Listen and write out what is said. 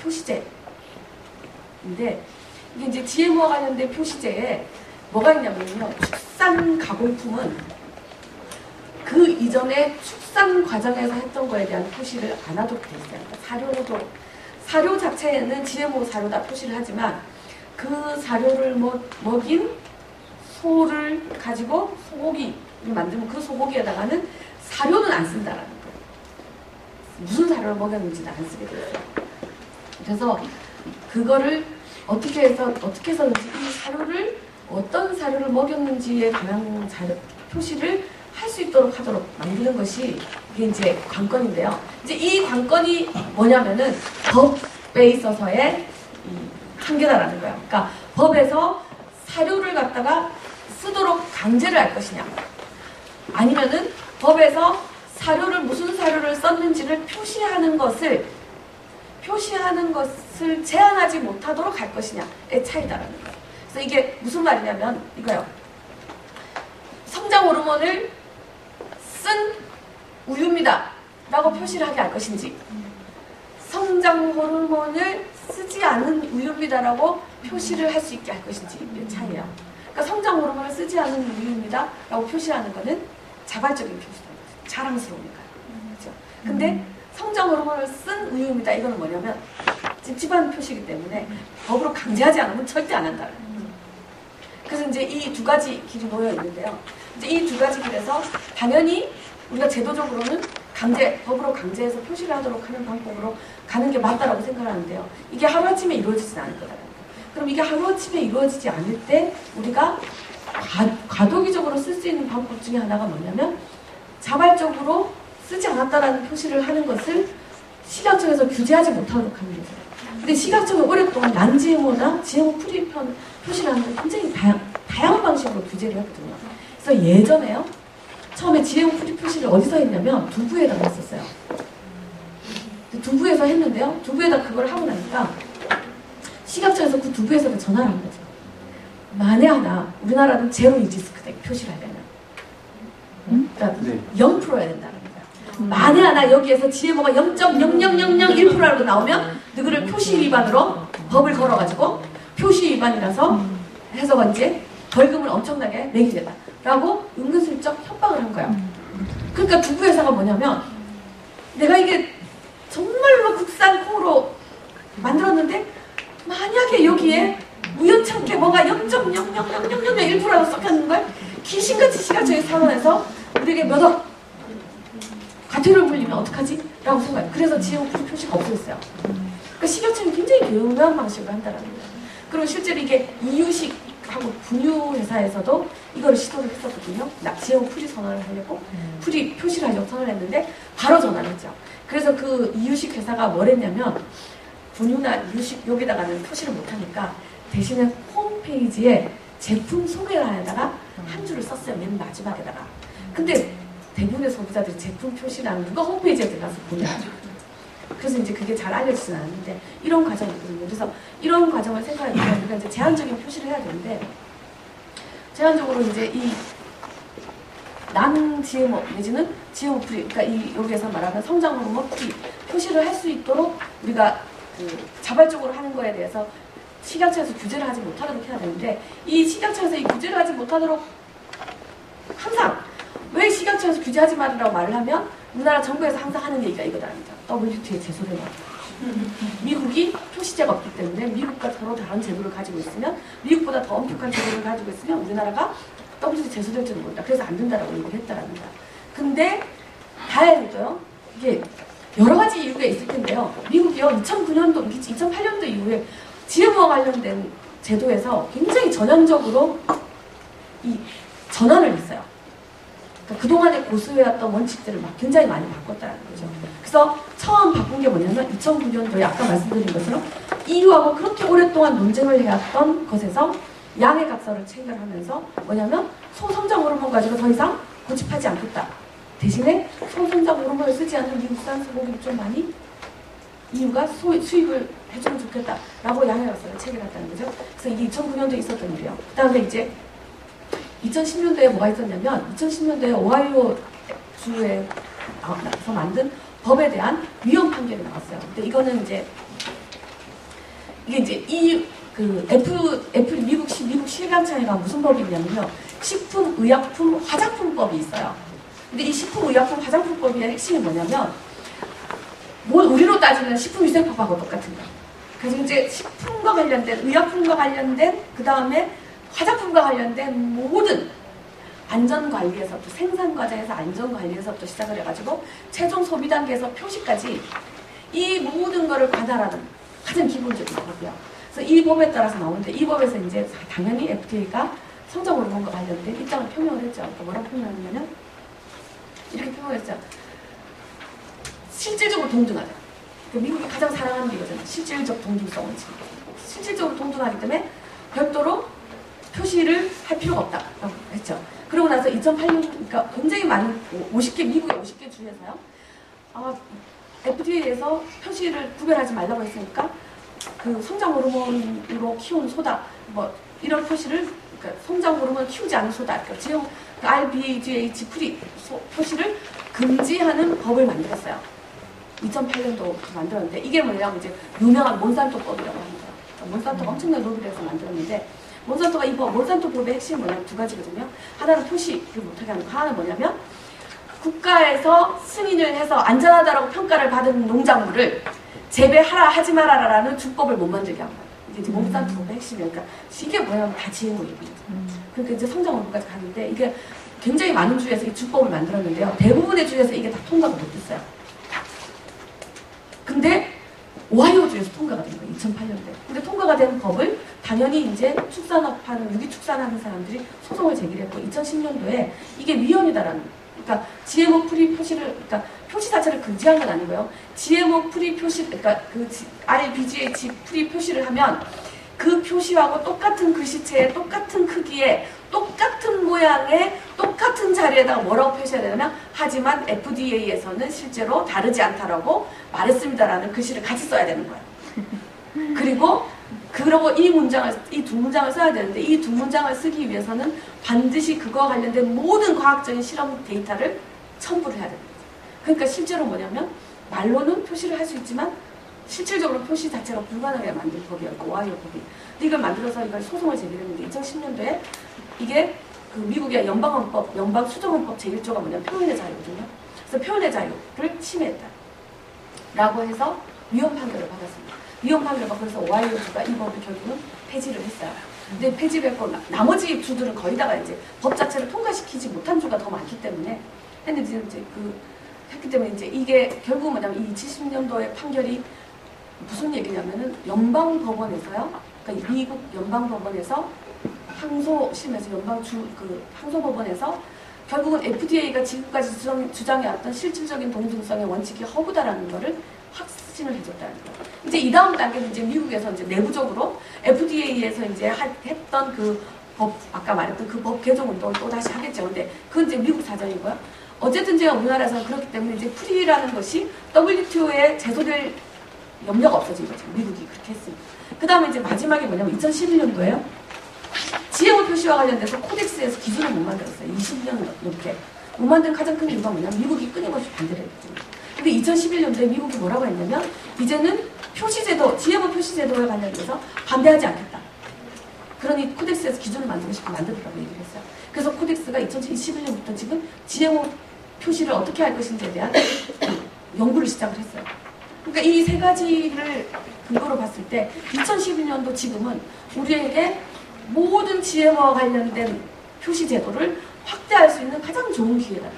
표시제인데, 이게 이제 GMO와 관련된 표시제에 뭐가 있냐면요. 축산 가공품은 그 이전에 축산 과정에서 했던 거에 대한 표시를 안 하도록 되어 있어요. 사료로도, 사료 자체는 GMO 사료다 표시를 하지만 그 사료를 먹인 소를 가지고 소고기를 만들면 그 소고기에다가는 사료는 안 쓴다라는 거예요. 무슨 사료를 먹였는지는 안 쓰게 돼요. 그래서 그거를 어떻게 해서든지 이 사료를 어떤 사료를 먹였는지에 관한 표시를 할 수 있도록 하도록 만드는 것이 이게 이제 관건인데요. 이제 이 관건이 뭐냐면은 법에 있어서의 한계다라는 거예요. 그러니까 법에서 사료를 갖다가 쓰도록 강제를 할 것이냐, 아니면은 법에서 사료를 무슨 사료를 썼는지를 표시하는 것을 제한하지 못하도록 할 것이냐의 차이다라는 거예요. 그래서 이게 무슨 말이냐면 이거요. 성장 호르몬을 쓴 우유입니다 라고 표시를 하게 할 것인지, 성장 호르몬을 쓰지 않은 우유입니다 라고 표시를 할 수 있게 할 것인지의 차이예요. 그러니까 성장 호르몬을 쓰지 않은 우유입니다 라고 표시하는 거는 자발적인 표시다. 자랑스러우니까요. 그렇죠? 근데 성장 호르몬을 쓴 우유입니다. 이거는 뭐냐면 찝찝한 표시이기 때문에 법으로 강제하지 않으면 절대 안 한다. 그래서 이제 이 두 가지 길이 놓여 있는데요. 이제 이 두 가지 길에서 당연히 우리가 제도적으로는 법으로 강제해서 표시를 하도록 하는 방법으로 가는 게 맞다라고 생각하는데요. 이게 하루아침에 이루어지진 않을 거다. 그럼 이게 하루아침에 이루어지지 않을 때 우리가 과도기적으로 쓸 수 있는 방법 중에 하나가 뭐냐면 자발적으로 쓰지 않았다라는 표시를 하는 것을 식약청에서 규제하지 못하도록 하는 거죠. 근데 식약청이 오랫동안 난GMO나 GMO 프리 표시를 하는 걸 굉장히 다양한 방식으로 규제를 했거든요. 그래서 예전에요. 처음에 GMO 프리 표시를 어디서 했냐면 두부에다가 했었어요. 두부에서 했는데요. 두부에다 그걸 하고 나니까 식약청에서 그 두부에서 전화를 한 거죠. 만에 하나 우리나라는 제로 이지스크 표시를 하려면 그러니까 네. 0%여야 된다는 거예요. 만에 하나 여기에서 GMO가 0.00001%라도 나오면 누구를 표시 위반으로 법을 걸어가지고 표시 위반이라서 해서 이제 벌금을 엄청나게 내게 되다 라고 은근슬쩍 협박을 한 거예요. 그러니까 두부 회사가 뭐냐면 내가 이게 정말로 국산 콩으로 만들었는데 만약에 여기에 우연찮게 뭐가 0.00001%라고 섞였는 걸 귀신같이 식약청에 상환해서 우리에게 몇 억 과태료를 물리면 어떡하지? 라고 생각해요. 그래서 GMO 표시가 없어졌어요. 그러니까 식약청이 굉장히 교묘한 방식으로 한다는 거예요. 그리고 실제로 이게 이유식하고 분유 회사에서도 이걸 시도를 했었거든요. GMO 프리 선언을 하려고 프리 표시를 하려고 선언을 했는데 바로 전화를 했죠. 그래서 그 이유식 회사가 뭘 했냐면 분유나 이유식 여기다가는 표시를 못하니까 대신에 홈페이지에 제품 소개란에다가 한 줄을 썼어요. 맨 마지막에다가. 근데 대부분의 소비자들이 제품 표시란 누가 홈페이지에 들어가서 보냐. 그래서 이제 그게 잘 알려지진 않았는데 이런 과정이 있거든요. 그래서 이런 과정을 생각해보면 우리가 이제 제한적인 표시를 해야 되는데 제한적으로 이제 이 non-GMO 내지는 GMO 프리, 그러니까 이 여기에서 말하는 성장 호르몬 프리 표시를 할 수 있도록 우리가 그 자발적으로 하는 거에 대해서 식약청에서 규제를 하지 못하도록 해야 되는데 이 식약청에서 이 규제를 하지 못하도록 항상 왜 식약청에서 규제하지 말라고 말을 하면 우리나라 정부에서 항상 하는 얘기가 이거다랍니다. WTO에 제소를 놔. 미국이 표시제가 없기 때문에 미국과 서로 다른 제도를 가지고 있으면 미국보다 더 엄격한 제도를 가지고 있으면 우리나라가 WTO 제소될지는 모른다. 그래서 안 된다라고 얘기를 했다랍니다. 근데 다행히도요. 이게 여러 가지 이유가 있을 텐데요. 미국이요. 2008년도 이후에 GMO와 관련된 제도에서 굉장히 전향적으로 이 전환을 했어요. 그러니까 그동안에 고수해왔던 원칙들을 막 굉장히 많이 바꿨다는 거죠. 그래서 처음 바꾼 게 뭐냐면 2009년도에 아까 말씀드린 것처럼 EU하고 그렇게 오랫동안 논쟁을 해왔던 것에서 양의 각서를 체결하면서 뭐냐면 소성장 호르몬 가지고 더 이상 고집하지 않겠다. 대신에 소성장 호르몬을 쓰지 않는 미국산 소고기를 좀 많이 EU가 수입을 해주면 좋겠다라고 양의 각서를 체결했다는 거죠. 그래서 이게 2009년도에 있었던 일이에요. 그 다음에 이제 2010년도에 뭐가 있었냐면 2010년도에 오하이오 주에서 만든 법에 대한 위헌 판결이 나왔어요. 근데 이거는 이제 이게 이제 미국 식약처가 무슨 법이 있냐면요. 식품, 의약품, 화장품법이 있어요. 근데 이 식품, 의약품, 화장품법의 핵심이 뭐냐면, 우리로 따지면 식품위생법하고 똑같은 거예요. 그래서 이제 식품과 관련된, 의약품과 관련된, 그 다음에 화장품과 관련된 모든 안전관리에서부터, 생산과정에서 안전관리에서부터 시작을 해가지고, 최종 소비 단계에서 표시까지 이 모든 거를 관할하는 가장 기본적인 법이에요. 그래서 이 법에 따라서 나오는데, 이 법에서 이제 당연히 FDA가 성장 호르몬과 관련된 입장을 표명을 했죠. 그러니까 뭐라고 표명하냐면, 이렇게 표명했죠. 실질적으로 동등하다. 그러니까 미국이 가장 사랑하는 게 이거잖아요. 실질적 동등성 원칙. 실질적으로 동등하기 때문에 별도로 표시를 할 필요가 없다라고 했죠. 그러고 나서 2008년, 그러니까 굉장히 많은 50개, 미국의 50개 주에서요. FDA에서 표시를 구별하지 말라고 했으니까 그 성장 호르몬으로 키운 소다, 뭐 이런 표시를, 그러니까 성장 호르몬을 키우지 않은 소다, 그러니까 지금 RBGH 프리 표시를 금지하는 법을 만들었어요. 2008년도 만들었는데, 이게 뭐냐면 이제 유명한 몬산토법이라고 합니다. 몬산토가 엄청난 로비를 해서 만들었는데, 몬산토가 몬산토 법의 핵심이 뭐냐면 두 가지거든요. 하나는 표시를 못하게 하는 거, 하나는 뭐냐면 국가에서 승인을 해서 안전하다라고 평가를 받은 농작물을 재배하라 하지 말아라라는 주법을 못 만들게 한 거예요. 이게 몬산토 법의 핵심이에요. 그러니까 이게 뭐냐면 다 GMO 얘기죠. 그러니까 이제 성장 호르몬까지 가는데, 이게 굉장히 많은 주에서 이 주법을 만들었는데요. 대부분의 주에서 이게 다 통과가 못됐어요. 근데 오하이오 주에서 통과가 된 거예요. 2008년도에. 근데 통과가 된 법을 당연히 이제 축산업하는, 유기축산하는 사람들이 소송을 제기했고, 2010년도에 이게 위헌이다라는, 그러니까 GMO 프리 표시를, 그러니까 표시 자체를 금지한 건 아니고요. GMO 프리 표시, 그러니까 그 RBGH 프리 표시를 하면 그 표시하고 똑같은 글씨체에, 똑같은 크기에, 똑같은 모양의, 똑같은 자리에다가 뭐라고 표시해야 되냐면, 하지만 FDA에서는 실제로 다르지 않다라고 말했습니다라는 글씨를 같이 써야 되는 거예요. 그리고 이 두 문장을 써야 되는데, 이 두 문장을 쓰기 위해서는 반드시 그거와 관련된 모든 과학적인 실험 데이터를 첨부를 해야 됩니다. 그러니까 실제로 뭐냐면, 말로는 표시를 할 수 있지만 실질적으로 표시 자체가 불가능하게 만든 법이었고, 오하이오 법이. 근데 이걸 만들어서 이걸 소송을 제기했는데, 2010년도에 이게 그 미국의 연방헌법, 연방수정헌법 제1조가 뭐냐면 표현의 자유거든요. 그래서 표현의 자유를 침해했다 라고 해서 위헌 판결을 받았습니다. 위헌 판결을 받고, 그래서 오하이오주가 이 법을 결국은 폐지를 했어요. 근데 폐지를 했고, 나머지 주들은 거의 다가 이제 법 자체를 통과시키지 못한 주가 더 많기 때문에 했는데, 이제 했기 때문에 이제 이게 결국 뭐냐면, 이 70년도의 판결이 무슨 얘기냐면은, 연방법원에서요, 그러니까 미국 연방법원에서 항소심에서 항소법원에서 결국은 FDA가 지금까지 주장해왔던 실질적인 동등성의 원칙이 허구다라는 거를 확신을 해줬다는 거예요. 이제 이 다음 단계는 이제 미국에서 이제 내부적으로 FDA에서 이제 했던 그 법, 아까 말했던 그 법 개정 운동을 또 다시 하겠죠. 근데 그건 이제 미국 사정이고요. 어쨌든 제가 우리나라에서는 그렇기 때문에 이제 프리라는 것이 WTO에 제소될 염려가 없어진 거죠. 미국이 그렇게 했습니다. 그 다음에 이제 마지막에 뭐냐면 2011년도에요. GMO 표시와 관련돼서 코덱스에서 기준을 못 만들었어요. 20년 넘게. 못 만든 가장 큰 이유가 뭐냐면 미국이 끊임없이 반대를 했거든요. 근데 2011년도에 미국이 뭐라고 했냐면, 이제는 표시제도, GMO 표시제도에 관련돼서 반대하지 않겠다. 그러니 코덱스에서 기준을 만들고 싶고 만들더라고 얘기를 했어요. 그래서 코덱스가 2021년부터 지금 GMO 표시를 어떻게 할 것인지에 대한 연구를 시작을 했어요. 그러니까 이 세 가지를 근거로 봤을 때 2012년도 지금은 우리에게 모든 GMO와 관련된 표시 제도를 확대할 수 있는 가장 좋은 기회다.